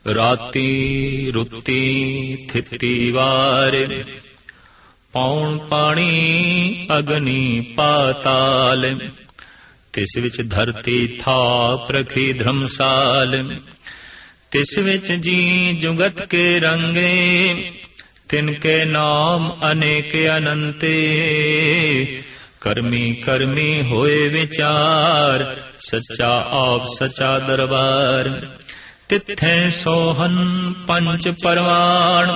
ਰਾਤੀ ਰੁੱਤੀ ਥਿਤੀ ਵਾਰ, ਪੌਣ ਪਾਣੀ ਅਗਨੀ ਪਾਤਾਲ, ਤਿਸ ਵਿੱਚ ਧਰਤੀ ਥਾਪ ਰਖੀ ਧਰਮਸਾਲ, ਤਿਸ ਵਿੱਚ ਜੀ ਜੁਗਤ ਕੇ ਰੰਗੇ, ਤਿਨਕੇ ਨਾਮ ਅਨੇਕ ਅਨੰਤੇ, ਕਰਮੀ ਕਰਮੀ ਹੋਏ ਵਿਚਾਰ, ਸੱਚਾ ਆਪ ਸੱਚਾ ਦਰਬਾਰ, ਤਿੱਥੈ ਸੋਹਨ ਪੰਚ ਪਰਵਾਣ,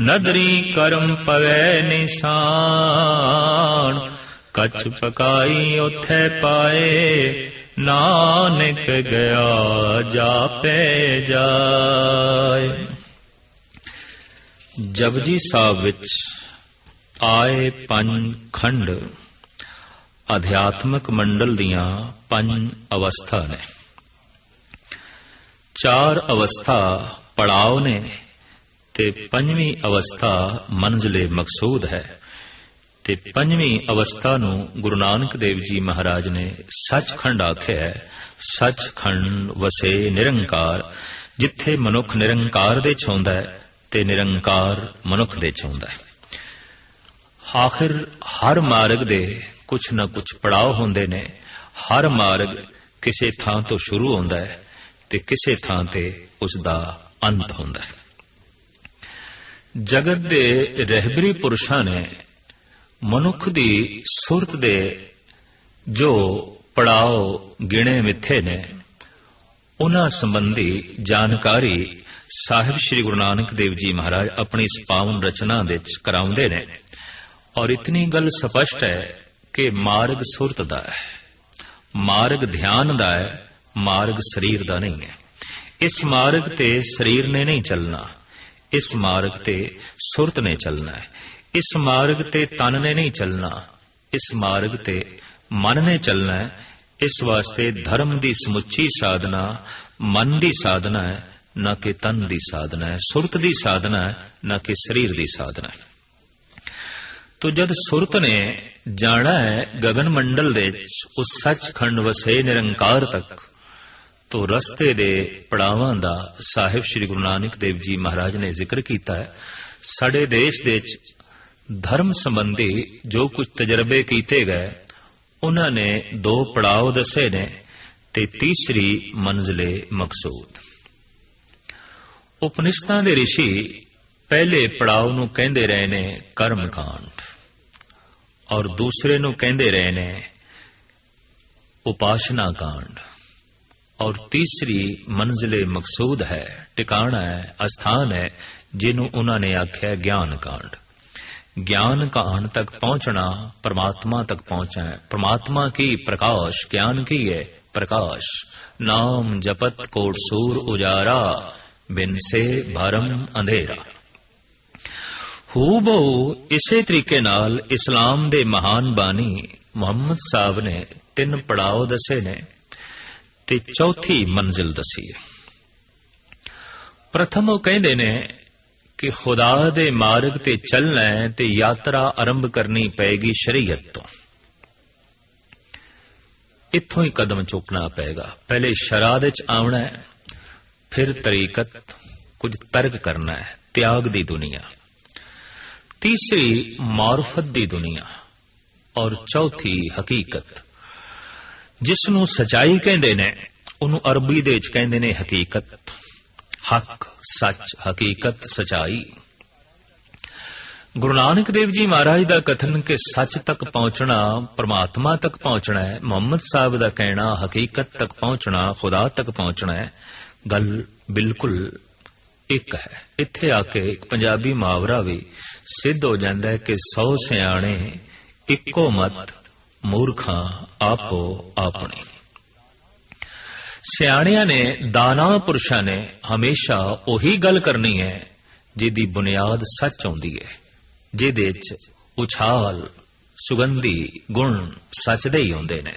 ਨਦਰੀ ਕਰਮ ਪਵੈ ਨਿਸ਼ਾਨ, ਕਛ ਪਕਾਈ ਉਥੈ ਪਾਏ, ਨਾਨਕ ਗਿਆ ਜਾਪੇ ਜਾਏ। ਜਪਜੀ ਸਾਹਿਬ ਵਿੱਚ ਆਏ ਪੰਜ ਖੰਡ ਅਧਿਆਤਮਕ ਮੰਡਲ ਦੀਆਂ ਪੰਜ ਅਵਸਥਾ ਨੇ। ਚਾਰ ਅਵਸਥਾ ਪੜਾਅ ਨੇ ਤੇ ਪੰਜਵੀਂ ਅਵਸਥਾ ਮੰਜ਼ਿਲੇ ਮਕਸੂਦ ਹੈ, ਤੇ ਪੰਜਵੀਂ ਅਵਸਥਾ ਨੂੰ ਗੁਰੂ ਨਾਨਕ ਦੇਵ ਜੀ ਮਹਾਰਾਜ ਨੇ ਸੱਚਖੰਡ ਆਖਿਆ ਹੈ। ਸੱਚਖੰਡ ਵਸੇ ਨਿਰੰਕਾਰ, ਜਿੱਥੇ ਮਨੁੱਖ ਨਿਰੰਕਾਰ ਦੇ ਚਾਹੁੰਦਾ ਹੈ ਤੇ ਨਿਰੰਕਾਰ ਮਨੁੱਖ ਦੇ ਚਾਹੁੰਦਾ ਹੈ। ਆਖਿਰ ਹਰ ਮਾਰਗ ਦੇ ਕੁਛ ਨਾ ਕੁਛ ਪੜਾਅ ਹੁੰਦੇ ਨੇ। ਹਰ ਮਾਰਗ ਕਿਸੇ ਥਾਂ ਤੋਂ ਸ਼ੁਰੂ ਹੁੰਦਾ ਹੈ ਤੇ ਕਿਸੇ ਥਾਂ ਤੇ ਉਸ ਦਾ ਅੰਤ ਹੁੰਦਾ ਹੈ। ਜਗਤ ਦੇ ਰਹਿਬਰੀ ਪੁਰਸ਼ਾਂ ਨੇ ਮਨੁੱਖ ਦੀ ਸੁਰਤ ਦੇ ਜੋ ਪੜਾਅ ਗਿਣੇ ਮਿੱਥੇ ਨੇ, ਉਹਨਾਂ ਸੰਬੰਧੀ ਜਾਣਕਾਰੀ ਸਾਹਿਬ ਸ੍ਰੀ ਗੁਰੂ ਨਾਨਕ ਦੇਵ ਜੀ ਮਹਾਰਾਜ ਆਪਣੀ ਇਸ ਪਾਵਨ ਰਚਨਾ ਵਿੱਚ ਕਰਾਉਂਦੇ ਨੇ। ਔਰ ਇਤਨੀ ਗੱਲ ਸਪਸ਼ਟ ਹੈ ਕਿ ਮਾਰਗ ਸੁਰਤ ਦਾ ਹੈ, ਮਾਰਗ ਧਿਆਨ ਦਾ ਹੈ, ਮਾਰਗ ਸਰੀਰ ਦਾ ਨਹੀਂ ਹੈ। ਇਸ ਮਾਰਗ ਤੇ ਸਰੀਰ ਨੇ ਨਹੀਂ ਚੱਲਣਾ, ਇਸ ਮਾਰਗ ਤੇ ਸੁਰਤ ਨੇ ਚੱਲਣਾ ਹੈ। ਇਸ ਮਾਰਗ ਤੇ ਤਨ ਨੇ ਨਹੀਂ ਚੱਲਣਾ, ਇਸ ਮਾਰਗ ਤੇ ਮਨ ਨੇ ਚੱਲਣਾ ਹੈ। ਇਸ ਵਾਸਤੇ ਧਰਮ ਦੀ ਸਮੁੱਚੀ ਸਾਧਨਾ ਮਨ ਦੀ ਸਾਧਨਾ ਹੈ, ਨਾ ਕਿ ਤਨ ਦੀ ਸਾਧਨਾ ਹੈ। ਸੁਰਤ ਦੀ ਸਾਧਨਾ ਹੈ, ਨਾ ਕਿ ਸਰੀਰ ਦੀ ਸਾਧਨਾ ਹੈ। ਤੋ ਜਦ ਸੁਰਤ ਨੇ ਜਾਣਾ ਹੈ ਗਗਨ ਮੰਡਲ ਦੇ ਉਸ ਸੱਚਖੰਡ ਵਸੇ ਨਿਰੰਕਾਰ ਤੱਕ, ਤੋ ਰਸਤੇ ਦੇ ਪੜਾਵਾਂ ਦਾ ਸਾਹਿਬ ਸ੍ਰੀ ਗੁਰੂ ਨਾਨਕ ਦੇਵ ਜੀ ਮਹਾਰਾਜ ਨੇ ਜ਼ਿਕਰ ਕੀਤਾ ਹੈ। ਸਾਡੇ ਦੇਸ਼ ਦੇ ਵਿੱਚ ਧਰਮ ਸੰਬੰਧੀ ਜੋ ਕੁਝ ਤਜਰਬੇ ਕੀਤੇ ਗਏ, ਉਹਨਾਂ ਨੇ ਦੋ ਪੜਾਅ ਦੱਸੇ ਨੇ ਤੇ ਤੀਸਰੀ ਮੰਜ਼ਿਲੇ ਮਕਸੂਦ। ਉਪਨਿਸ਼ਦਾਂ ਦੇ ਰਿਸ਼ੀ ਪਹਿਲੇ ਪੜਾਅ ਨੂੰ ਕਹਿੰਦੇ ਰਹੇ ਨੇ ਕਰਮ ਕਾਂਡ, ਔਰ ਦੂਸਰੇ ਨੂੰ ਕਹਿੰਦੇ ਰਹੇ ਨੇ ਉਪਾਸ਼ਨਾ ਕਾਂਡ, ਔਰ ਤੀਸਰੀ ਮੰਜ਼ਿਲੇ ਮਕਸੂਦ ਹੈ, ਟਿਕਾਣਾ ਹੈ, ਅਸਥਾਨ ਹੈ, ਜਿਹਨੂੰ ਉਹਨਾਂ ਨੇ ਆਖਿਆ ਗਿਆਨ ਕਾਂਡ। ਗਿਆਨ ਕਾਂਡ ਤੱਕ ਪਹੁੰਚਣਾ ਪਰਮਾਤਮਾ ਤੱਕ ਪਹੁੰਚਣਾ ਹੈ। ਪਰਮਾਤਮਾ ਕੀ ਪ੍ਰਕਾਸ਼, ਗਿਆਨ ਕੀ ਹੈ ਪ੍ਰਕਾਸ਼। ਨਾਮ ਜਪਤ ਕੋਟ ਸੂਰ ਉਜਾਰਾ, ਬਿਨ ਸੇ ਭਰਮ ਅੰਧੇਰਾ। ਹੂਬਹੂ ਇਸੇ ਤਰੀਕੇ ਨਾਲ ਇਸਲਾਮ ਦੇ ਮਹਾਨ ਬਾਨੀ ਮੁਹੰਮਦ ਸਾਹਿਬ ਨੇ ਤਿੰਨ ਪੜਾਅ ਦੱਸੇ ਨੇ ਤੇ ਚੌਥੀ ਮੰਜ਼ਿਲ ਦੱਸੀ ਹੈ। ਪ੍ਰਥਮ ਉਹ ਕਹਿੰਦੇ ਨੇ ਕਿ ਖੁਦਾ ਦੇ ਮਾਰਗ ਤੇ ਚੱਲਣਾ ਹੈ ਤੇ ਯਾਤਰਾ ਆਰੰਭ ਕਰਨੀ ਪਏਗੀ ਸ਼ਰੀਅਤ ਤੋਂ। ਇੱਥੋਂ ਹੀ ਕਦਮ ਚੁੱਕਣਾ ਪਏਗਾ। ਪਹਿਲੇ ਸ਼ਰਾ ਦੇ ਚ ਆਉਣਾ ਹੈ, ਫਿਰ ਤਰੀਕਤ, ਕੁਝ ਤਰਕ ਕਰਨਾ ਹੈ, ਤਿਆਗ ਦੀ ਦੁਨੀਆ, ਤੀਸਰੀ ਮਾਰਫਤ ਦੀ ਦੁਨੀਆ, ਔਰ ਚੌਥੀ ਹਕੀਕਤ, ਜਿਸ ਨੂੰ ਸਚਾਈ ਕਹਿੰਦੇ ਨੇ। ਉਹਨੂੰ ਅਰਬੀ ਦੇ ਵਿੱਚ ਕਹਿੰਦੇ ਨੇ ਹਕੀਕਤ, ਹੱਕ, ਸੱਚ, ਹਕੀਕਤ, ਸਚਾਈ। ਗੁਰੂ ਨਾਨਕ ਦੇਵ ਜੀ ਮਹਾਰਾਜ ਦਾ ਕਥਨ ਕਿ ਸੱਚ ਤੱਕ ਪਹੁੰਚਣਾ ਪਰਮਾਤਮਾ ਤੱਕ ਪਹੁੰਚਣਾ ਹੈ, ਮੁਹੰਮਦ ਸਾਹਿਬ ਦਾ ਕਹਿਣਾ ਹਕੀਕਤ ਤੱਕ ਪਹੁੰਚਣਾ ਖੁਦਾ ਤੱਕ ਪਹੁੰਚਣਾ ਹੈ, ਗੱਲ ਬਿਲਕੁਲ ਇੱਕ ਹੈ। ਇੱਥੇ ਆ ਕੇ ਇੱਕ ਪੰਜਾਬੀ ਮੁਹਾਵਰਾ ਵੀ ਸਿੱਧ ਹੋ ਜਾਂਦਾ ਹੈ ਕਿ 100 ਸਿਆਣੇ ਇੱਕੋ ਮਤ, ਮੂਰਖਾਂ ਆਪੋ ਆਪਣੀ। ਸਿਆਣਿਆਂ ਨੇ, ਦਾਨਾ ਪੁਰਸ਼ਾਂ ਨੇ ਹਮੇਸ਼ਾ ਉਹੀ ਗੱਲ ਕਰਨੀ ਹੈ ਜਿਹਦੀ ਬੁਨਿਆਦ ਸੱਚ ਆਉਂਦੀ ਹੈ, ਜਿਹਦੇ 'ਚ ਉਛਾਲ, ਸੁਗੰਧੀ ਗੁਣ ਸੱਚ ਦੇ ਹੀ ਹੁੰਦੇ ਨੇ।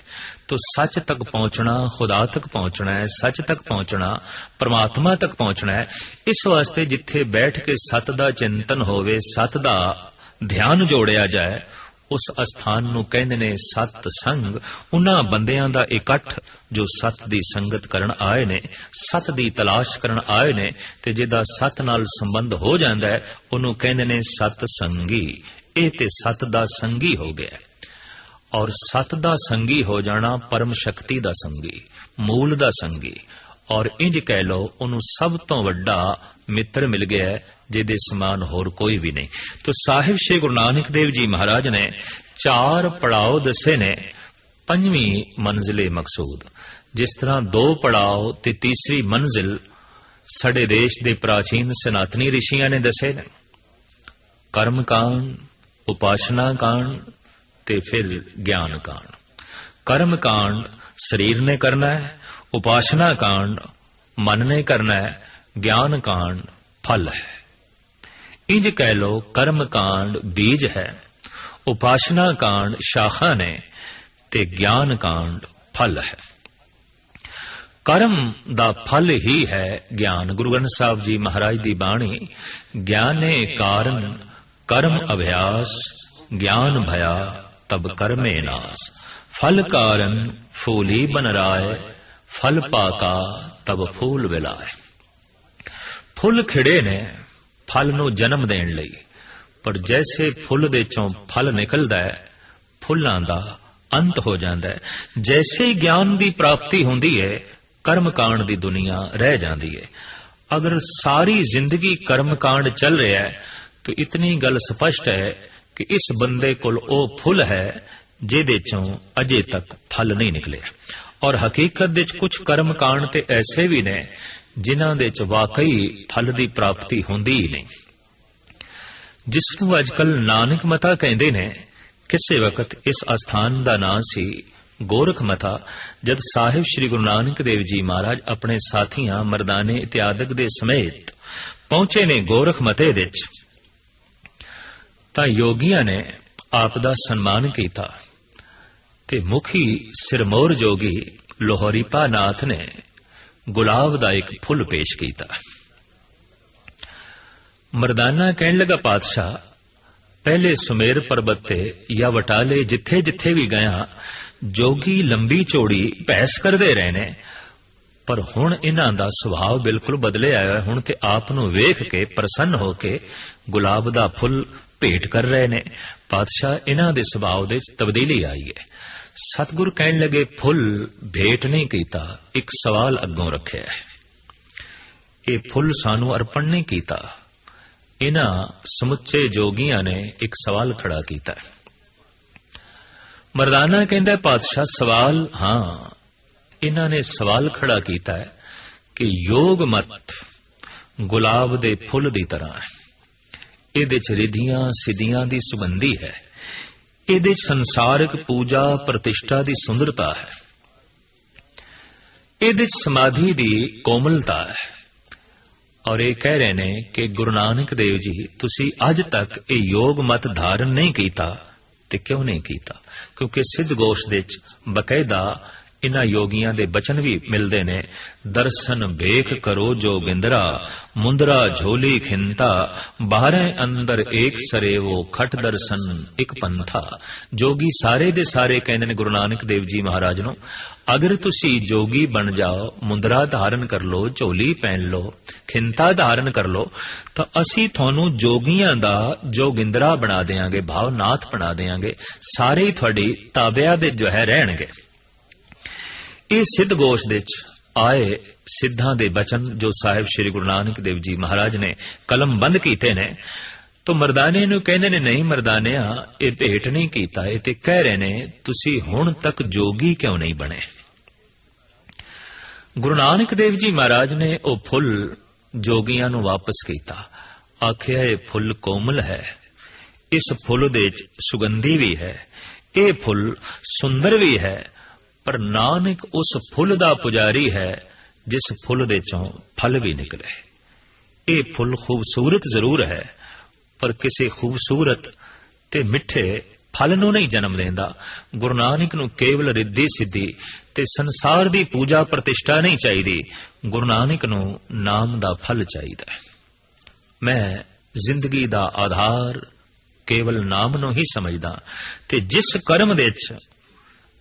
ਤੋ ਸੱਚ ਤੱਕ ਪਹੁੰਚਣਾ, ਖੁਦਾ ਤੱਕ ਪਹੁੰਚਣਾ ਹੈ, ਸੱਚ ਤੱਕ ਪਹੁੰਚਣਾ, ਪਰਮਾਤਮਾ ਤੱਕ ਪਹੁੰਚਣਾ ਹੈ। ਇਸ ਵਾਸਤੇ ਜਿੱਥੇ ਬੈਠ ਕੇ ਸੱਤ ਦਾ ਚਿੰਤਨ ਹੋਵੇ, ਸੱਤ ਦਾ ਧਿਆਨ ਜੋੜਿਆ ਜਾਏ, उस अस्थान नूं कहंदे ने सत संग। उन्हां बंदियां दा इकट्ठ जो सत दी संगत करन आए ने, सत दी तलाश करन आए ने, ते जिहदा सत नाल संबंध हो जांदा है उहनूं कहंदे ने सत संगी। इह ते सत दा संगी हो गया। और सत दा संगी हो जाना परम शक्ति दा संगी, मूल दा संगी। और इंज कह लो उन्होंने सब तो वड्डा मित्र मिल गया है जिहदे समान होर कोई भी नहीं। तो साहिब श्री गुरु नानक देव जी महाराज ने 4 पड़ाव दसे ने, 5वीं मंजिले मकसूद। जिस तरह 2 पड़ाव ते तीसरी मंजिल साडे देश दे प्राचीन सनातनी ऋषियां ने दसे ने, कर्म कांड, उपासना कांड ते फिर ज्ञान कांड। कर्म कांड शरीर ने करना है, उपासना कांड मन ने करना है, ज्ञान कांड फल है। इंज कह लो कर्म कांड बीज है, उपासना कांड शाखा ने, ते ज्ञान कांड फल है। कर्म दा फल ही है ज्ञान। गुरु ग्रंथ साहब जी महाराज दी बाणी, ज्ञाने कारण कर्म अभ्यास, ज्ञान भया तब कर्मे नाश। फल कारण फूली बन राय, फल पाका तब फूल विलाए। फुल खिड़े ने फल नूं जन्म देण लई, पर जैसे फुल दे चों फल निकलदा है, फुल्लां दा अंत हो जांदा है। जैसे ही ज्ञान दी प्राप्ति हुंदी है, कर्म कांड दी दुनिया रह जांदी है। अगर सारी जिंदगी कर्म कांड चल रहा है तो इतनी गल स्पष्ट है कि इस बंदे कोल ओ फुल है जिहदे चों अजे तक फल नहीं निकले। और हकीकत दे कुछ कर्म कांड ते ऐसे भी ने जिन्हां दे च वाकई फल दी प्राप्ति हुंदी ही नहीं। जिसनूं अजकल नानक मता कहंदे ने, किसी वक्त इस अस्थान दा नां सी गोरख मता। जद साहिब श्री गुरु नानक देव जी महाराज अपने साथियां मर्दाने इत्यादक दे समेत पहुंचे ने गोरख मते विच, तां योगियां ने आप दा सन्मान कीता ते मुखी सिरमौर जोगी लोहरीपा नाथ ने गुलाब दा एक फुल पेश कीता। मर्दाना कहन लगा, पातशाह पहले सुमेर पर्वत ते या वटाले जिथे जिथे भी गया जोगी लंबी चौड़ी बहस करते रहे ने, पर हुण इन्हां दा सुभाव बिल्कुल बदले आया। हुण ते आप नूं वेख के प्रसन्न होके गुलाब दा फुल भेट कर रहे ने। पातशाह इन्हां दे सुभाव दे तब्दीली आई है। सतगुर कहन लगे, फुल भेट नहीं कीता, एक सवाल अग्गों रखे है। ये फुल सानू अर्पण नहीं कीता। इन्हां समुचे जोगियां ने एक सवाल खड़ा कीता। मर्दाना कहंदा, पातशाह सवाल, हाँ इन्हां ने सवाल खड़ा कीता है कि योग मत गुलाब दे फुल दी तरह है। इहदे च रिधियां सिद्धियां दी सुगंधी है। इहदे संसारिक पूजा प्रतिष्ठा दी सुंदरता है। इहदे समाधि दी कोमलता है। और ये कह रहे ने कि गुरु नानक देव जी तुसी अज तक ये योग मत धारण नहीं कीता। ते क्यों नहीं कीता? क्योंकि सिद्ध गोश दे बकायदा इन्हां योगियां दे बचन भी मिलते ने, दर्शन भेख करो जोगिंदरा, मुंदरा झोली खिंता, बाहरे अंदर एक सरेवो, खट दर्शन एक पंथा। जोगी सारे दे सारे कहंदे ने गुरु नानक देव जी महाराज नूं, अगर तुसी जोगी बन जाओ, मुंदरा धारण कर लो, झोली पहन लो, खिंता धारण कर लो, तो असी थानू जोगियां दा जोगिंदरा बना देंगे, भावनाथ बना देंगे, सारे ही थोड़ी ताबिया दे जो है रहणगे। ये सिद्ध गोश दे आए सिद्धां दे बचन जो साहिब श्री गुरु नानक देव जी महाराज ने कलम बंद कीते ने। तो मर्दाने नूं कहंदे ने, नहीं मर्दानिया ये भेट नहीं कीता, ये ते कह रहे ने तुसी हुण तक जोगी क्यों नहीं बने। गुरु नानक देव जी महाराज ने ओ फुल जोगियां नूं वापस कीता। आखिया ये फुल कोमल है, इस फुल दे सुगंधी भी है, ये फुल सुंदर भी है, पर नानक उस फुल दा पुजारी है जिस फुल दे चों फल भी निकले। ये फुल खूबसूरत जरूर है, पर किसी खूबसूरत ते मिठे फल नूं नहीं जन्म देंदा। गुरु नानक नूं केवल रिद्धि सिद्धि ते संसार दी पूजा प्रतिष्ठा नहीं चाहिदी, गुरु नानक नूं नाम दा फल चाहिदा है। मैं जिंदगी दा आधार ਕੇਵਲ ਨਾਮ ਨੂੰ ਹੀ ਸਮਝਦਾ। ਤੇ ਜਿਸ ਕਰਮ ਦੇ ਵਿੱਚ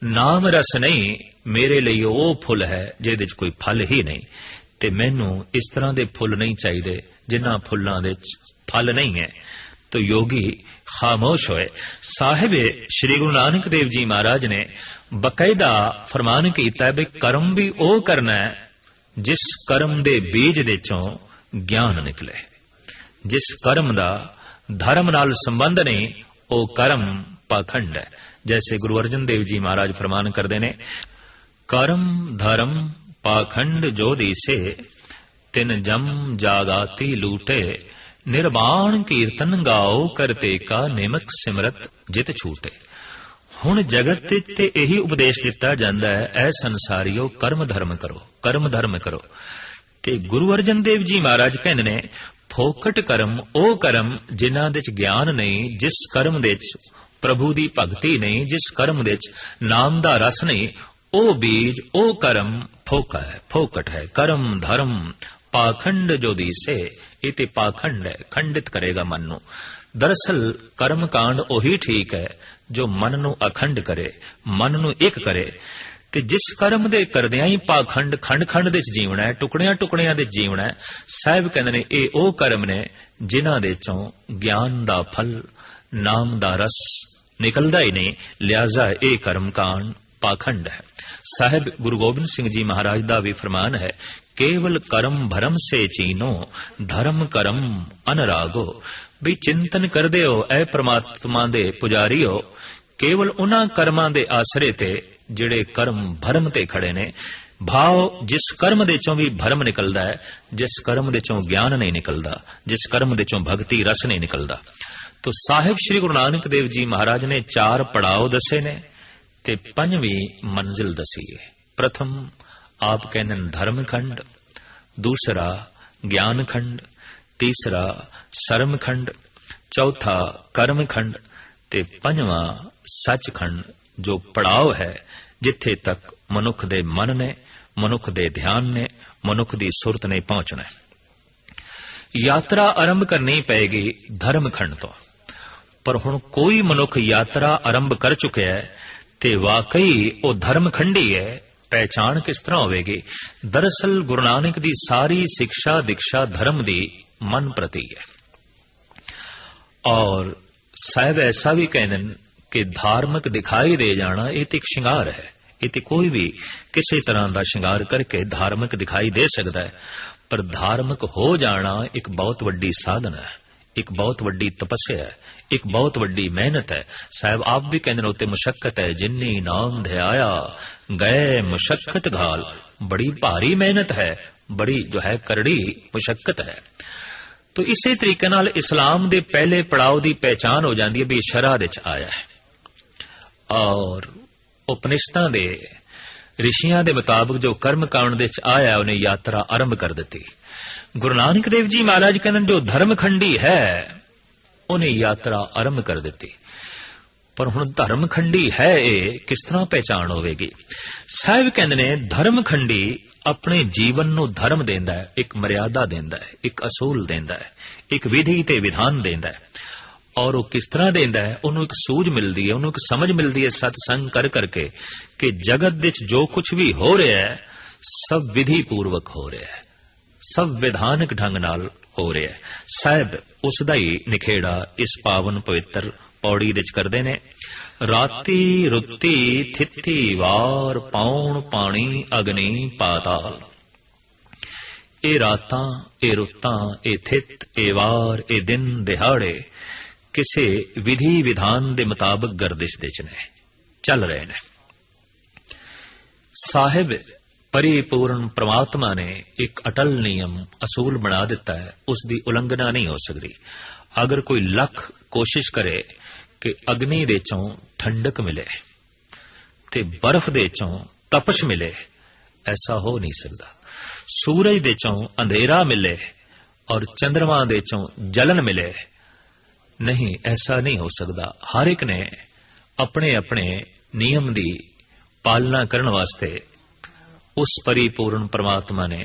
ਨਾਮ ਰਸ ਨਹੀਂ, ਮੇਰੇ ਲਈ ਉਹ ਫੁੱਲ ਹੈ ਜਿਹਦੇ 'ਚ ਕੋਈ ਫਲ ਹੀ ਨਹੀਂ। ਤੇ ਮੈਨੂੰ ਇਸ ਤਰ੍ਹਾਂ ਦੇ ਫੁੱਲ ਨਹੀਂ ਚਾਹੀਦੇ ਜਿਨ੍ਹਾਂ ਫੁੱਲਾਂ ਦੇ 'ਚ ਫਲ ਨਹੀਂ ਹੈ। ਤੋ ਯੋਗੀ ਖਾਮੋਸ਼ ਹੋਏ। ਸਾਹਿਬ ਸ੍ਰੀ ਗੁਰੂ ਨਾਨਕ ਦੇਵ ਜੀ ਮਹਾਰਾਜ ਨੇ ਬਕਾਇਦਾ ਫਰਮਾਨ ਕੀਤਾ ਵੀ ਕਰਮ ਵੀ ਉਹ ਕਰਨਾ ਹੈ ਜਿਸ ਕਰਮ ਦੇ ਬੀਜ ਦੇ ਚੋਂ ਗਿਆਨ ਨਿਕਲੇ। ਜਿਸ ਕਰਮ ਦਾ ਧਰਮ ਨਾਲ ਸੰਬੰਧ ਨਹੀਂ, ਉਹ ਕਰਮ ਪਾਖੰਡ ਹੈ। जैसे गुरु अर्जन देव जी महाराज फरमान करते ने, कर्म धर्म पाखंड जो दिसे तिन जम जागाती लूटे, निर्वाण कीर्तन गाओ करते का निमक सिमरत जित छूटे। हुण जगत ते यही उपदेश दिता जाता है, ऐ संसारियो कर्म धर्म करो, कर्म धर्म करो। ते गुरु अर्जन देव जी महाराज कहते ने, फोकट कर्म ਉਹ कर्म जिन्हां दे च ज्ञान नहीं, जिस कर्म दे च प्रभु दी भगती नहीं, जिस कर्म दे च नाम दा रस नहीं, ओ बीज ओ कर्म फोका है, फोकट है। कर्म धर्म पाखंड जो दिसे, इते पाखंड है, खंडित करेगा मन नू। दरअसल कर्म कांड ओही ठीक है जो मन नू अखंड करे, मन नू एक करे। ते जिस कर्म दे करदियां ही पाखंड खंड खंड दे जीवना है, टुकड़ियां टुकड़ियां दे जीवना है। साहिब कहंदे ने ये ओ कर्म ने जिन्हां दे चों ज्ञान दा फल नाम दा रस निकलदा ही नहीं, लिहाजा ये कर्म कांड पाखंड है। साहिब गुरु गोबिंद सिंह जी महाराज दा भी फरमान है, केवल कर्म भरम से चीनो, धर्म कर्म अनरागो। भी चिंतन करदे हो ऐ परमात्मा दे पुजारी हो, केवल उन्हां कर्मां दे आसरे ते जिहड़े कर्म भरम ते खड़े ने। भाव जिस कर्म दे चों भी भरम निकलदा है, जिस कर्म दे चों ज्ञान नहीं निकलदा, जिस कर्म दे चों भगती रस नहीं निकलदा। तो साहिब श्री गुरु नानक देव जी महाराज ने 4 पड़ाव दसे ने ते 5वीं मंजिल दसी है। प्रथम आप कहने धर्म खंड, दूसरा ज्ञान खंड, तीसरा शर्म खंड, चौथा कर्म खंड ते 5वां सच खंड, जो पड़ाव है जिथे तक मनुख दे मन ने, मनुख दे ध्यान ने, मनुख दी सुरत ने पहुंचना है। यात्रा आरंभ करनी पेगी धर्म खंड तो, पर हुण कोई मनुख यात्रा आरंभ कर चुका है ते वाकई वो धर्म खंडी है, पहचान किस तरह होगी? दरअसल गुरु नानक दी सारी शिक्षा दीक्षा धर्म दी मन प्रति है। और साहब ऐसा भी कहते हैं कि धार्मिक दिखाई दे जाना ये तो एक श्रृंगार है, ये तो कोई भी किसी तरह का श्रृंगार करके धार्मिक दिखाई दे सकता है, पर धार्मिक हो जाना एक बहुत वड्डी साधना है, एक बहुत वड्डी तपस्या है, एक बहुत वड्डी मेहनत है। साहब आप भी कहते होते मुशक्कत है, जिन्नी नाम ध्याया गए मुशक्कत घाल। बड़ी भारी मेहनत है, बड़ी जो है करड़ी मुशक्कत है। तो इसी तरीके नाल इस्लाम दे पहले पड़ाव की पहचान हो जाती है भी शरह दे आया है, और उपनिषदां दे ऋषियां दे मुताबिक जो कर्म कांड दे आया उन्हें यात्रा आरंभ कर दी। गुरु नानक देव जी महाराज कहते जो धर्मखंडी है उन्हें यात्रा आरंभ कर दी, पर हुण धर्मखंडी है ये किस तरह पहचान होगी? साहिब कहते ने धर्मखंडी अपने जीवन नू धर्म देंदा है, एक मर्यादा देंदा है, एक असूल देंदा है, एक विधि ते विधान देंदा है। और वो किस तरह देंदा है? उन्होंने एक सूझ मिलती है, उन्होंने एक समझ मिलती है सत्संग कर करके कि जगत विच जो कुछ भी हो रहा है सब विधि पूर्वक हो रहा है, सब विधानक ढंग नाल हो रहा है। साहिब उसदा ही निखेड़ा इस पावन पवित्र पौड़ी विच करदे ने। राती रुत्ती थित्ती वार पौण पानी अग्नि पाताल। ए रातां ए रुत्तां ए थित ए वार ए दिन दिहाड़े किसी विधि विधान दे मुताबिक गर्दिश दे च ने चल रहे ने। साहिब परिपूर्ण परमात्मा ने एक अटल नियम असूल बना दिता है, उसकी उलंघना नहीं हो सकती। अगर कोई लख कोशिश करे कि अग्नि दे चों ठंडक मिले ते बर्फ दे चों तपश मिले, ऐसा हो नहीं सकता। सूरज दे चों अंधेरा मिले और चंद्रमा दे चों जलन मिले, नहीं, ऐसा नहीं हो सकता। हर एक ने अपने अपने नियम दी पालना करने वास्ते उस परिपूर्ण परमात्मा ने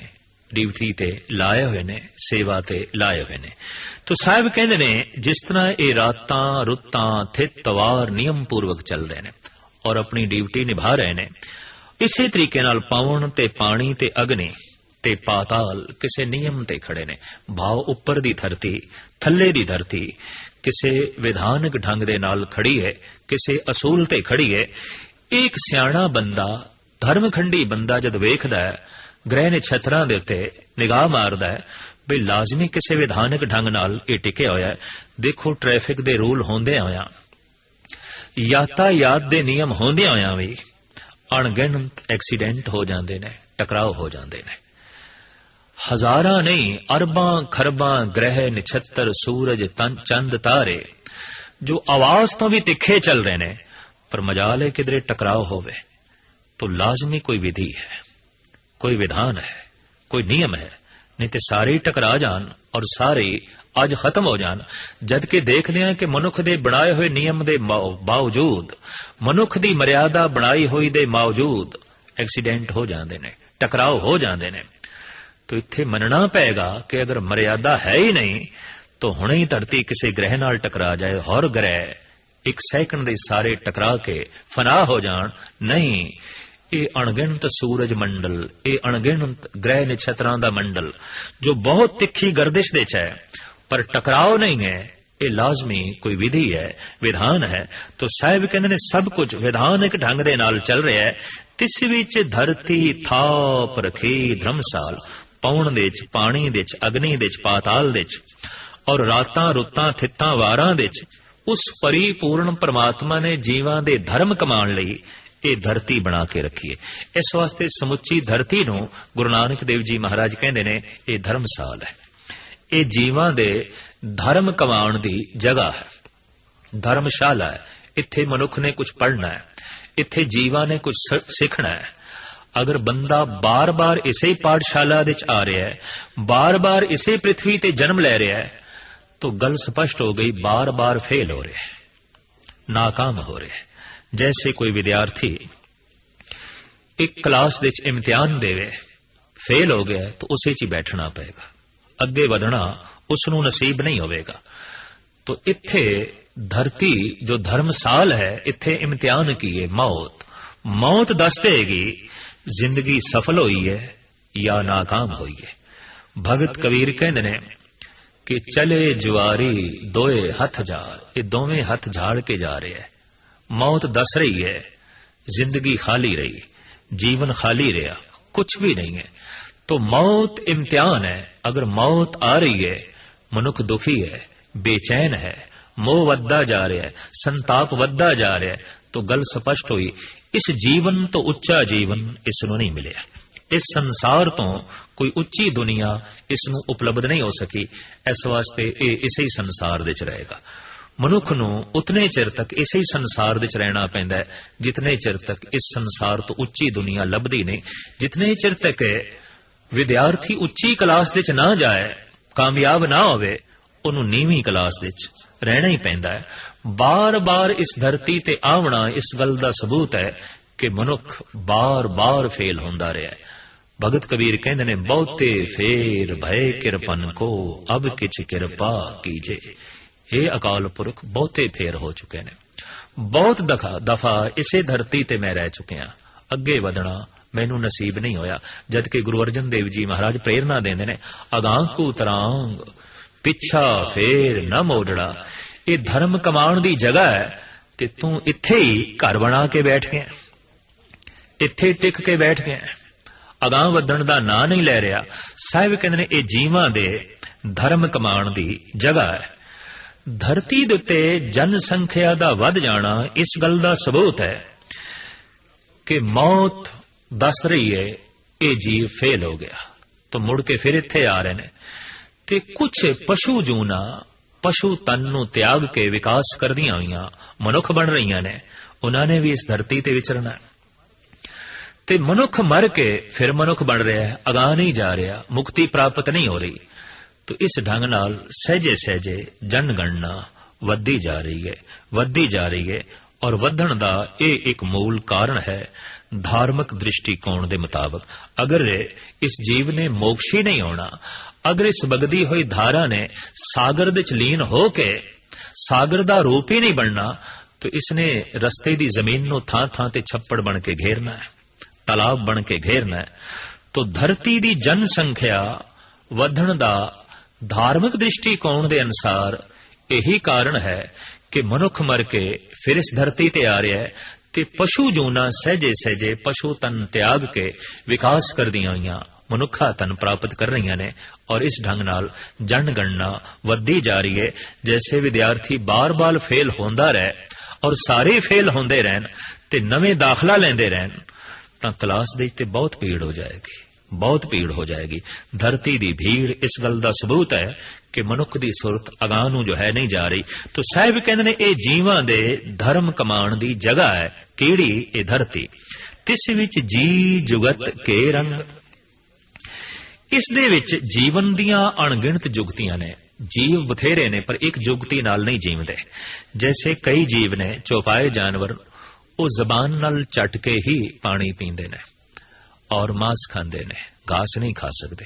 ਡਿਊਟੀ ਤੇ ਲਾਏ ਹੋਏ ਨੇ, ਸੇਵਾ ਤੇ ਲਾਏ ਹੋਏ ਨੇ। ਤੋ ਸਾਹਿਬ ਕਹਿੰਦੇ ਨੇ ਜਿਸ ਤਰ੍ਹਾਂ ਇਹ ਰਾਤਾਂ ਰੁੱਤਾਂ ਥਿਤ ਵਾਰ ਨਿਯਮ ਪੂਰਵਕ ਚੱਲ ਰਹੇ ਨੇ ਔਰ ਆਪਣੀ ਡਿਊਟੀ ਨਿਭਾ ਰਹੇ ਨੇ, ਇਸੇ ਤਰੀਕੇ ਨਾਲ ਪਵਨ ਤੇ ਪਾਣੀ ਤੇ ਅਗਨੀ ਤੇ ਪਾਤਾਲ ਕਿਸੇ ਨਿਯਮ ਤੇ ਖੜੇ ਨੇ। ਭਾਵ ਉੱਪਰ ਦੀ ਧਰਤੀ, ਥੱਲੇ ਦੀ ਧਰਤੀ ਕਿਸੇ ਵਿਧਾਨਕ ਢੰਗ ਦੇ ਨਾਲ ਖੜੀ ਹੈ, ਕਿਸੇ ਅਸੂਲ ਤੇ ਖੜੀ ਹੈ। ਇੱਕ ਸਿਆਣਾ ਬੰਦਾ, ਧਰਮਖੰਡੀ ਬੰਦਾ ਜਦ ਵੇਖਦਾ ਹੈ ਗ੍ਰਹਿ ਨਛੱਤਰਾਂ ਦੇ ਉੱਤੇ ਨਿਗਾਹ ਮਾਰਦਾ ਹੈ ਵੀ ਲਾਜ਼ਮੀ ਕਿਸੇ ਵਿਧਾਨਕ ਢੰਗ ਨਾਲ ਇਹ ਟਿਕਿਆ ਹੋਇਆ ਹੈ। ਦੇਖੋ ਟ੍ਰੈਫਿਕ ਦੇ ਰੂਲ ਹੁੰਦੇ ਹੋਇਆਂ, ਯਾਤਾਯਾਤ ਦੇ ਨਿਯਮ ਹੁੰਦੇ ਹੋਇਆਂ ਵੀ ਅਣਗਿਣਤ ਐਕਸੀਡੈਂਟ ਹੋ ਜਾਂਦੇ ਨੇ, ਟਕਰਾਓ ਹੋ ਜਾਂਦੇ ਨੇ। ਹਜ਼ਾਰਾਂ ਨਹੀਂ, ਅਰਬਾਂ ਖਰਬਾਂ ਗ੍ਰਹਿ ਨਛੱਤਰ ਸੂਰਜ ਚੰਦ ਤਾਰੇ ਜੋ ਆਵਾਜ਼ ਤੋਂ ਵੀ ਤਿੱਖੇ ਚੱਲ ਰਹੇ ਨੇ, ਪਰ ਮਜਾਲ ਹੈ ਕਿਧਰੇ ਟਕਰਾਓ ਹੋਵੇ तो लाजमी कोई विधि है, कोई विधान है, कोई नियम है, नहीं तो सारे ही टकरा जान और सारे अज खत्म हो जान। जबकि देखते हैं कि मनुख दे बनाए हुए नियम दे बावजूद, मनुख दी मर्यादा बनाई हुई दे बावजूद एक्सीडेंट हो जाते ने, टकराव हो जाते ने। तो इत्थे मनना पेगा कि अगर मर्यादा है ही नहीं तो हुणे ही धरती किसी ग्रह नाल टकरा जाए, हर ग्रह एक सैकंड दे सारे टकरा के फना हो जान। नहीं, ये अणगिणत सूरज मंडल, ये अणगिणत ग्रह नक्षत्रां दा मंडल जो बहुत तिखी गर्दिश दे च है पर टकराव नहीं है, ये लाजमी कोई विधि है, विधान है। तो साहिब कहंदे ने सब कुछ विधानक ढंग दे नाल चल रहा है। तिस विच धरती थाप रखी धर्मसाल, पौण दे च, पानी दे च, अग्नि दे च, पाताल दे च और रातां रुत्तां थित्तां वारां दे च उस परिपूर्ण परमात्मा ने जीवां दे धर्म कमाण लई ये धरती बना के रखी है। इस वास्ते समुची धरती नूं गुरु नानक देव जी महाराज कहंदे ने ये धर्मसाल है, ये जीवां दे धर्म कमाण दी जगह है, धर्मशाला है। इत्थे मनुख ने कुछ पढ़ना है, इत्थे जीवां ने कुछ सीखना है। अगर बंदा बार बार इसे पाठशाला दे आ रहा है, बार बार इसे पृथ्वी ते जन्म ले रहा है, तो गल स्पष्ट हो गई, बार बार फेल हो रहे हैं, नाकाम हो रहे हैं। जैसे कोई विद्यार्थी एक क्लास दे इम्तिहान देवे, फेल हो गया तो उसे च बैठना पेगा, अगे बढ़ना उसनू नसीब नहीं होगा। तो इत्थे धरती जो धर्मसाल है, इत्थे इम्तिहान की है मौत। मौत दस देगी जिंदगी सफल हुई है या नाकाम हुई है। भगत कबीर कहते ने कि चले जुआरी दोए हथ झाड़, ये दोवें हथ झाड़ के जा रहे हैं। मौत दस रही है, जिंदगी खाली रही, जीवन खाली रहा, कुछ भी नहीं है। तो मौत इम्तिहान है। अगर मौत आ रही है, मनुख दुखी है, बेचैन है, मोह वद्दा जा रहा है, संताप वद्दा जा रहा है, तो गल स्पष्ट हुई, इस जीवन तो उच्चा जीवन इसनू नहीं मिले, इस संसार तो कोई उच्ची दुनिया इसनू उपलब्ध नहीं हो सकी। इस वास्ते ये इसे ही संसार दे च रहेगा। मनुख नू उतने चिर तक इसे ही संसार दे च रहना पैंदा है जितने चिर तक इस संसार तो उच्ची दुनिया लभदी नहीं। जितने चिर तक विद्यार्थी उच्ची क्लास दे च ना जाए, कामयाब ना होवे, उन्होंने नीवी क्लास दे च रहना ही पैंदा है। बार बार इस धरती ते आवना इस गल दा सबूत है कि मनुख बार बार फेल होंदा रहा है। भगत कबीर कहंदे ने बहुते फेर भय किरपन को अब किछ किरपा कीजे। हे अकाल पुरख, बहुते फेर हो चुके ने, बहुत दफा इसे धरती ते मैं रह चुके हाँ, अगे वधना मैनू नसीब नहीं होया। जबकि गुरु अर्जन देव जी महाराज प्रेरणा देंदे ने, अगांह को तरांग पिछा फेर न मोड़ड़ा। ये धर्म कमाण दी जगह है ते तू इत्थे ही घर बना के बैठ गया, इत्थे टिक के बैठ गया, अगांह वधण दा ना नहीं ले रहा। साहिब कहंदे ने ये जीवां दे धर्म कमाण दी जगह है। धरती दे उत्ते जनसंख्या दा वध जाना इस गल दा सबूत है कि मौत दस रही है, ये जीव फेल हो गया तो मुड़ के फिर इत्थे आ रहे ने। ते कुछ पशु जूना पशु तन नू त्याग के विकास करदियां होईयां मनुख बन रही ने, उन्होंने भी इस धरती ते विचरना है। ते मनुख मर के फिर मनुख बन रहा है, अगाह नहीं जा रहा, मुक्ति प्राप्त नहीं हो रही। तो इस ढंग नाल सहजे सहजे जनगणना वधी जा रही है, वधी जा रही है। और वधण दा ये एक मूल कारण है धार्मिक दृष्टिकोण के मुताबिक अगर इस जीव ने मोक्ष ही नहीं होना, अगर इस बगदी हुई धारा ने सागर दे च लीन हो के सागर दा रूप ही नहीं बनना, तो इसने रस्ते दी जमीन नूं थां थां ते छप्पड़ बन के घेरना है, तालाब बन के घेरना है। तो धरती दी जनसंख्या वधण दा धार्मिक दृष्टिकोण के अनुसार यही कारण है कि मनुख मर के फिर इस धरती ते आ रहा है ते पशु जूना सहजे सहजे पशु तन त्याग के विकास कर दियां हुई मनुखा तन प्राप्त कर रही ने, और इस ढंग नाल जनगणना वधी जा रही है। जैसे विद्यार्थी बार बार फेल होंदा रहे और सारे फेल होंदे रहन ते नवें दाखला लेंदे रहन, तां क्लास दे ते बहुत भीड़ हो जाएगी, बहुत भीड़ हो जाएगी। धरती दी भीड़ इस गल दा सबूत है कि मनुख दी सुरत अगां नूं जो है नहीं जा रही। तो साहिब कहंदे ने ये जीवां दे धर्म कमाण दी जगह है। किहड़ी? ये धरती। तिस विच जी जुगत के रंग, इस दे विच जीवन दियां अणगिणत जुगतियां ने। जीव बथेरे ने पर एक जुगती नाल नहीं जीवदे। जैसे कई जीव ने चौपाए जानवर, वो जबान नाल चट के ही पानी पींदे ने और मांस खांदे ने, घास नहीं खा सकते।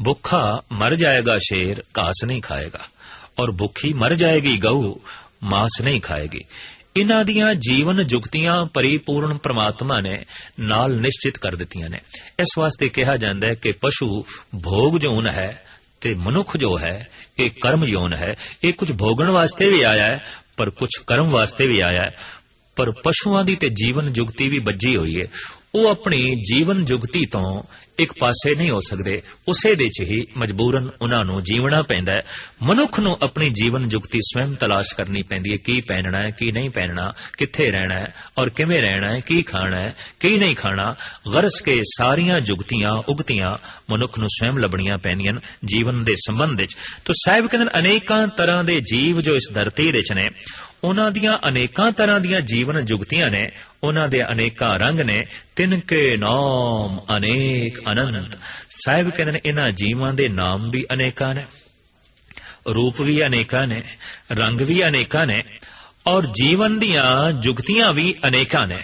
भुखा मर जाएगा शेर, घास नहीं खाएगा, और भुखी मर जाएगी गऊ, मांस नहीं खाएगी। इन्हां दियां जीवन जुगतियां परिपूर्ण परमात्मा ने नाल निश्चित कर दित्तियां ने। इस वास्ते कहा जाता है कि पशु भोग जोन है ते मनुख जो है ये कर्म योन है। ये कुछ भोगण वास्ते भी आया है पर कुछ कर्म वास्ते भी आया है। पर पशुआं दी ते जीवन जुगती भी बज्जी हुई है, वो अपनी जीवन जुगती तो एक पासे नहीं हो सकते, उसे दे च ही मजबूरन उन्हां नूं जीवना पैंदा है। मनुख नूं अपनी जीवन जुगती स्वयं तलाश करनी पैंदी है। की पहनना है, की नहीं पहनना, कित्थे रहना है और किवें रहना है, की खाना है, की नहीं खाना। गरज के सारियां जुगतियां उगतियां मनुख नूं स्वयं लभणियां पैंदियां जीवन दे संबंध विच। तो साहिब कहंदे अनेकां तरह दे जीव जो इस धरती दे च ने, उन्हां दियां अनेकां तरह दियां जीवन जुगतियां ने, उन्हां दे अनेकां रंग ने, तिनके नाम अनेक अनंत। साहिब कहंदे ने इन्हां जीवां दे नाम भी अनेकां ने, रूप भी अनेकां ने, रंग भी अनेकां ने, और जीवन दियां जुगतियां भी अनेकां ने।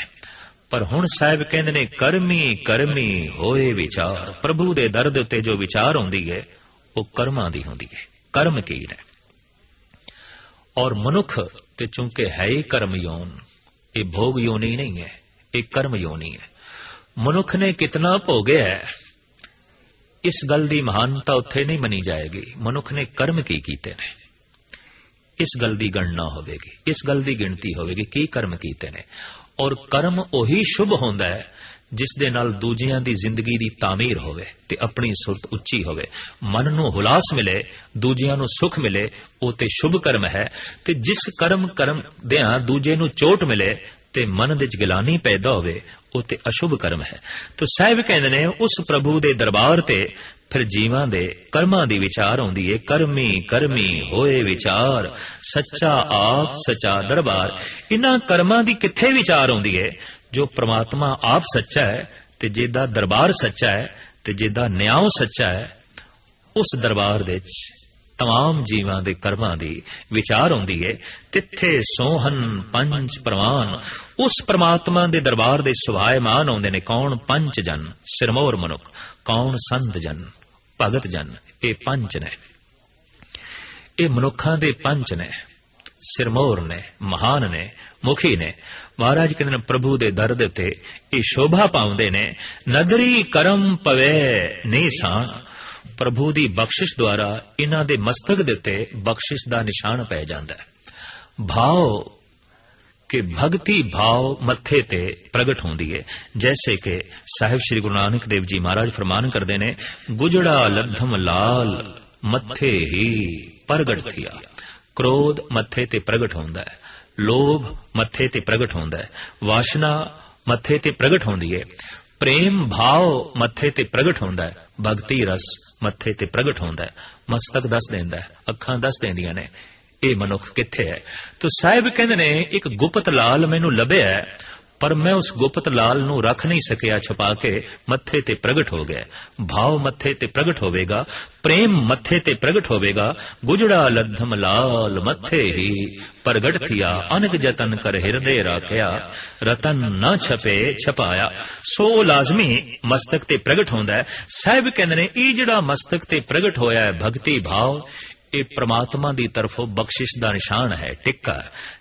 पर हुण साहिब कहंदे ने करमी करमी होए विचार। प्रभु दे दर दे उत्ते जो विचार हुंदी है वो कर्मां दी हुंदी है। कर्म की ने, और मनुख ते चूंकि है ही कर्म योन, ये भोग योनी नहीं है, ये कर्म योनी है। मनुख ने कितना भोगया है इस गल की महानता उत्थे नहीं मनी जाएगी। मनुख ने कर्म की कीते ने, इस गल की गणना होगी, इस गल की गिणती होगी की कर्म कीते ने। और कर्म उही शुभ होंदा है जिस दे नाल दूजियां दी जिंदगी दी तामीर होवे ते अपनी सुरत उच्ची होवे, मन नूं हुलास मिले, दूजियां नूं सुख मिले, वो ते शुभ कर्म है। ते जिस कर्म देआं दूजे नूं चोट मिले ते मन दे च गिलानी पैदा होवे, वो ते अशुभ कर्म है। तो साहिब कहंदे ने उस प्रभु दे दरबार ते फिर जीवां दे कर्मां दी विचार होंदी है। करमी करमी होए विचार, सच्चा आप सच्चा दरबार। इन्हां कर्मां दी कित्थे विचार होंदी है? जो परमात्मा आप सच्चा है ते जिहदा दरबार सच्चा है ते जिहदा न्याय सच्चा है, उस दरबार दे तमाम जीवां दे कर्मां दी विचार होंदी है। तिथे सोहन पंच प्रवान, उस परमात्मा दे दरबार दे सुभायमान होंदे ने कौन? पंच जन, सिरमौर मनुख। कौन? संत जन, भगत जन। ये पंच ने, ये मनुखां दे पंच ने, सिरमौर ने, महान ने, मुखी ने। महाराज कहते हैं प्रभु दे दर दे ते ये शोभा पाउंदे ने। नगरी करम पवे निशान, प्रभु दी बख्शिश द्वारा इन्हां दे मस्तक दे ते बख्शिश दा निशान पै जांदा है। भाव के भगती भाव मत्थे ते प्रगट होंदी है। जैसे कि साहिब श्री गुरु नानक देव जी महाराज फरमान करदे ने, गुजड़ा लद्धम लाल मत्थे ही प्रगट थिया। क्रोध मत्थे ते प्रगट होंदा है, लोभ मत्थे ते प्रगट होंदा है, वासना मत्थे ते प्रगट होंदी है, प्रेम भाव मत्थे ते प्रगट होंदा है, भगती रस मत्थे ते प्रगट होंदा है। मस्तक दस देंदा है, अखां दस देंदियां ने ये मनुख कित्थे है। तो साहिब कहंदे ने एक गुप्त लाल मैनू लभ्या है, पर मैं उस गुप्त लाल नूं रख नहीं सकिया छुपा के, मत्थे ते प्रगट हो गया। भाव मत्थे ते प्रगट होवेगा, प्रेम मत्थे ते प्रगट होवेगा। गुजड़ा लद्धम लाल मत्थे ही प्रगट थिया, अनक जतन कर हिरदे राखिया, रतन न छपे छपाया। सो लाजमी मस्तक ते प्रगट होंदा है। साहिब कहंदे ने ये जिहड़ा मस्तक ते प्रगट होया है भगती भाव, ये परमात्मा की तरफों बख्शिश का निशान है, टिक्का।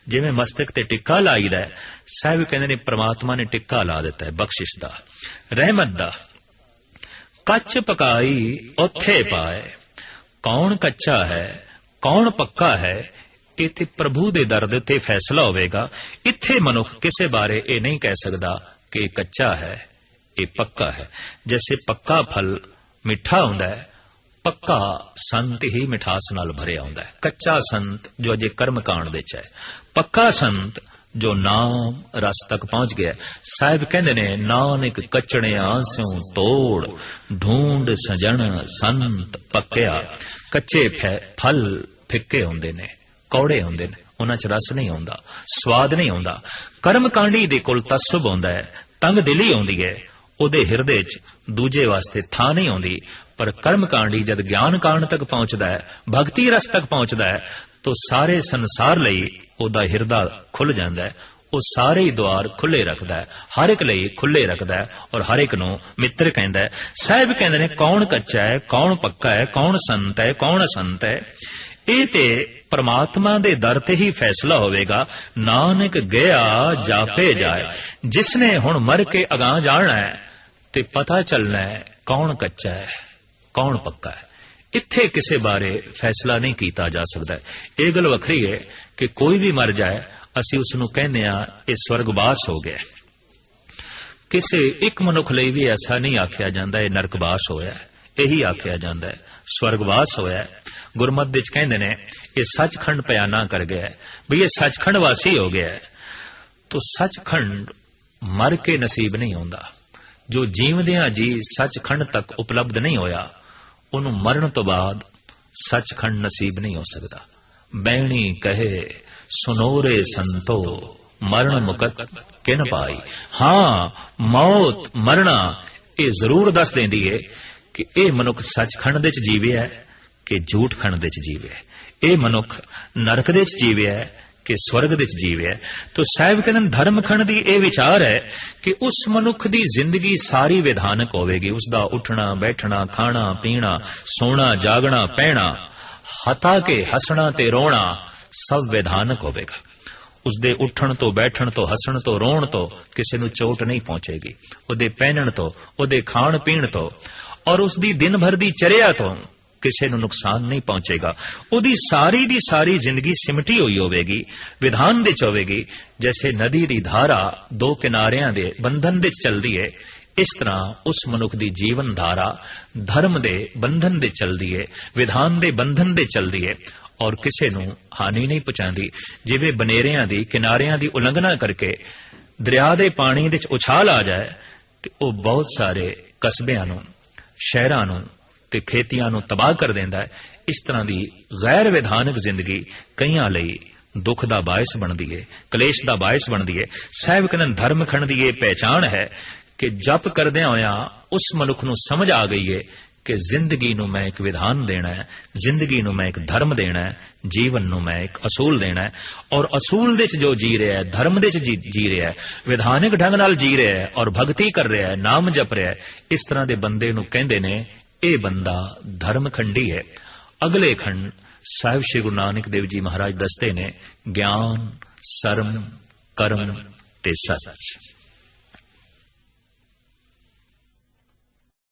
जिवें मस्तक ते टिक्का लाईदा है, साहिब कहंदे ने परमात्मा ने टिक्का ला दिता है बख्शिश का, रहमत का। कच्च पकाई ओथे पाए, कौन कच्चा है कौन पक्का है, ये ते प्रभु दे दर ते फैसला होवेगा। इत्थे मनुख किसे बारे ये नहीं कह सकता कि कच्चा है ये पक्का है। जैसे पक्का फल मिठा हुंदा है, पक्का संत ही मिठास नाल भरिया हुंदा है। कच्चा संत जो अजे कर्म कांड दे च है, पक्का संत जो नाम रस तक पहुंच गया। साहिब कहंदे ने नानक कचड़े आंसों तोड़, ढूंढ सजन संत पक्या। कच्चे फल फिक्के हुंदे ने, कौड़े हुंदे ने, उन्हां च रस नहीं हुंदा, स्वाद नहीं हुंदा। कर्म कांडी दे कोल तसब हुंदा है, तंग दिली हुंदी है, उहदे हिरदे च दूजे वास्ते थां नहीं हुंदी। पर कर्म कांडी जद ज्ञान कांड तक पहुंचदा है, भगती रस तक पहुंचदा है, तो सारे संसार लई उहदा हिरदा खुल जांदा है। वो सारे ही द्वार खुले रखदा है, हर एक लई खुले रखदा है और हर एक नूं मित्र कहंदा है। साहिब कहंदे ने कौन कच्चा है कौन पक्का है, कौन संत है कौन असंत है, ये ते परमात्मा दे दर ते ही फैसला होवेगा। नानक गया जापे जाए, जिसने हुण मर के अगां जाना है ते पता चलना है कौन कच्चा है कौन पक्का है। इत्थे किसे बारे फैसला नहीं किया जा सकता। यह गल वखरी है कि कोई भी मर जाए असी उसनूं कहने ये स्वर्गवास हो गया। किसे एक मनुख लई भी ऐसा नहीं आख्या जाता ये नरकवास होया, यही आख्या जाता है स्वर्गवास होया। गुरमत विच कहंदे ने ये सचखंड पयाना कर गया है, भी ये सचखंड वासी हो गया है। तो सचखंड मर के नसीब नहीं होंदा। जो जीवदियां जी सचखंड तक उपलब्ध नहीं होया, उन्हों मरण तो बाद सचखंड नसीब नहीं हो सकता। बैणी कहे सुनोरे संतो, मरण मुकत किन पाई। हाँ मौत मरना ये जरूर दस देंदी है कि यह मनुख सचखंड दे च जीवे है कि झूठ खंड दे च जीवे है, यह मनुख नरक दे च जीवे है कि स्वर्ग दे च जीवे है। तो साहिब कहते धर्म खंड दी यह विचार है कि उस मनुख दी जिंदगी सारी विधानक होवेगी। उसका उठना बैठना खाना पीना सोना जागना पैना हता के हसना ते रोना सब विधानक होवेगा। उसदे उठण तो बैठण तो हसण तो रोण तो किसी नूं चोट नहीं पहुंचेगी, उहदे पहनण तो उहदे खाण पीण तो और उसदी दिन भर दी चर्या तो किसी नूं नुकसान नहीं पहुंचेगा। उहदी सारी दी सारी जिंदगी सिमटी हुई होवेगी, विधान दे च होवेगी। जैसे नदी दी धारा दो किनारियां दे बंधन दे च चलदी है, इस तरह उस मनुख दी जीवन धारा धर्म दे बंधन दे चलदी है, विधान दे बंधन दे चलदी है और किसी नूं हानि नहीं पहुंचाती। जिवें बनेरियां दी किनारियां दी उलंघना करके दरिया दे पानी दे च उछाल आ जाए ते ओह बहुत सारे कस्बियां नूं शहरां नूं ते खेतियां नूं तबाह कर देंदा है। इस तरह की गैर विधानक जिंदगी कईयां लई दुख दा बायस बनदी है, कलेश दा बायस बनदी है। साहिब कहंदे धर्म खंड दी ये पहचान है कि जप करदे होया उस मनुख नूं समझ आ गई है कि जिंदगी नूं मैं एक विधान देना है, जिंदगी नूं मैं एक धर्म देना है, जीवन नूं मैं एक असूल देना है। और असूल दे च जो जी रहा है, धर्म दे च जी रहा है, विधानक ढंग नाल जी रहा है और भगती कर रहा है, नाम जप रहा है, इस तरह के बंदे नूं कहंदे ने ये बंदा धर्म खंडी है। अगले खंड साहिब श्री गुरु नानक देव जी महाराज दसते ने ज्ञान सरम कर्म ते सच।